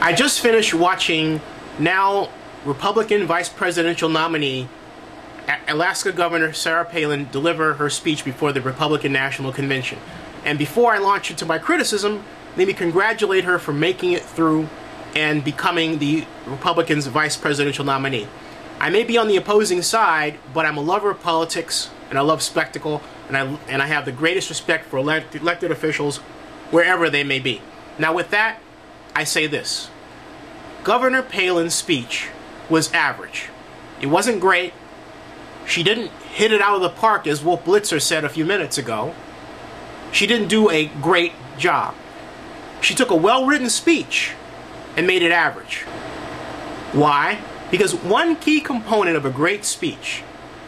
I just finished watching now Republican vice presidential nominee Alaska Governor Sarah Palin deliver her speech before the Republican National Convention. And before I launch into my criticism, let me congratulate her for making it through and becoming the Republicans' vice presidential nominee. I may be on the opposing side, but I'm a lover of politics and I love spectacle, and I have the greatest respect for elected officials wherever they may be. Now with that, I say this. Governor Palin's speech was average. It wasn't great. She didn't hit it out of the park, as Wolf Blitzer said a few minutes ago. She didn't do a great job. She took a well-written speech and made it average. Why? Because one key component of a great speech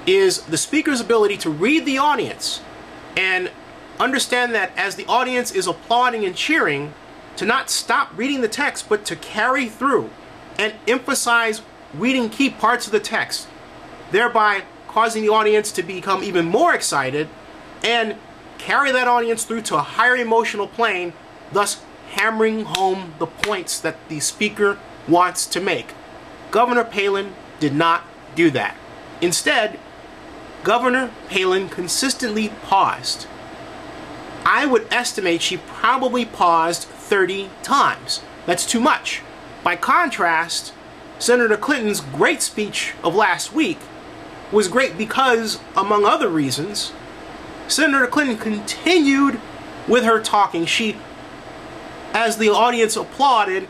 is the speaker's ability to read the audience and understand that as the audience is applauding and cheering, to not stop reading the text, but to carry through and emphasize reading key parts of the text, thereby causing the audience to become even more excited and carry that audience through to a higher emotional plane, thus hammering home the points that the speaker wants to make. Governor Palin did not do that. Instead, Governor Palin consistently paused. I would estimate she probably paused 30 times. That's too much. By contrast, Senator Clinton's great speech of last week was great because, among other reasons, Senator Clinton continued with her talking. She, as the audience applauded,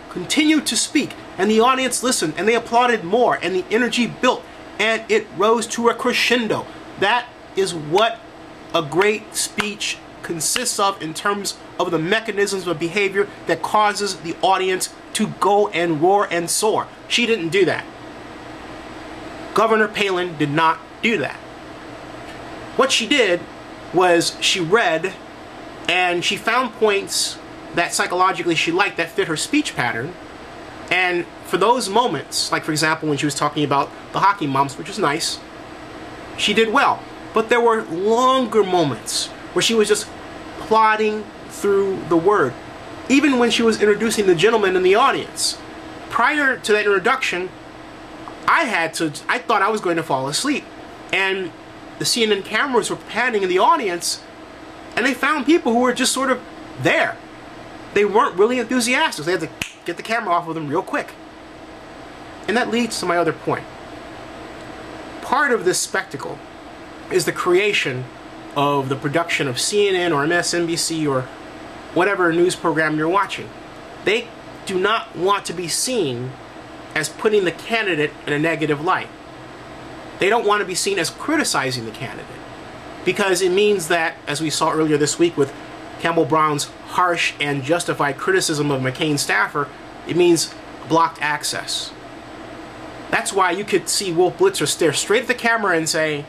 continued to speak, and the audience listened, and they applauded more, and the energy built, and it rose to a crescendo. That is what a great speech consists of in terms of the mechanisms of behavior that causes the audience to go and roar and soar. She didn't do that. Governor Palin did not do that. What she did was she read and she found points that psychologically she liked that fit her speech pattern. And for those moments, like for example when she was talking about the hockey moms, which was nice, she did well. But there were longer moments where she was just plodding through the word. Even when she was introducing the gentleman in the audience. Prior to that introduction, I thought I was going to fall asleep. And the CNN cameras were panning in the audience, and they found people who were just sort of there. They weren't really enthusiastic. They had to get the camera off of them real quick. And that leads to my other point. Part of this spectacle is the creation of the production of CNN or MSNBC or whatever news program you're watching. They do not want to be seen as putting the candidate in a negative light. They don't want to be seen as criticizing the candidate, because it means that, as we saw earlier this week with Campbell Brown's harsh and justified criticism of McCain's staffer, it means blocked access. That's why you could see Wolf Blitzer stare straight at the camera and say,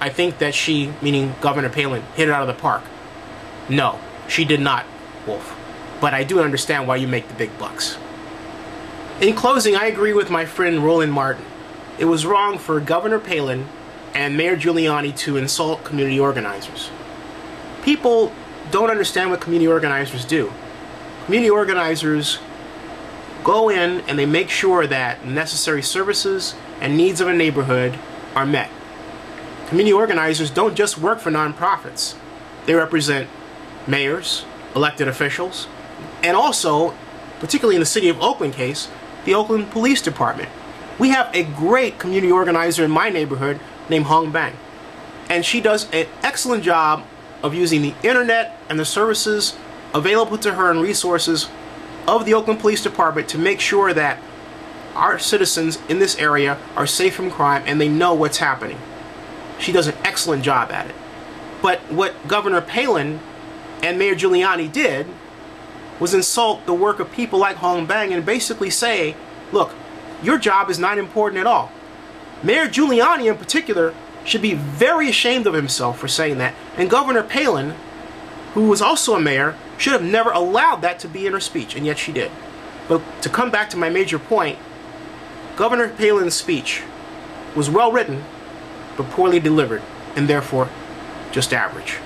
I think that she, meaning Governor Palin, hit it out of the park. No, she did not, Wolf. But I do understand why you make the big bucks. In closing, I agree with my friend Roland Martin. It was wrong for Governor Palin and Mayor Giuliani to insult community organizers. People don't understand what community organizers do. Community organizers go in and they make sure that necessary services and needs of a neighborhood are met. Community organizers don't just work for nonprofits. They represent mayors, elected officials, and also, particularly in the city of Oakland case, the Oakland Police Department. We have a great community organizer in my neighborhood named Hong Bang. And she does an excellent job of using the internet and the services available to her and resources of the Oakland Police Department to make sure that our citizens in this area are safe from crime and they know what's happening. She does an excellent job at it. But what Governor Palin and Mayor Giuliani did was insult the work of people like Hong Bang and basically say, look, your job is not important at all. Mayor Giuliani in particular should be very ashamed of himself for saying that. And Governor Palin, who was also a mayor, should have never allowed that to be in her speech, and yet she did. But to come back to my major point, Governor Palin's speech was well written, but poorly delivered, and therefore just average.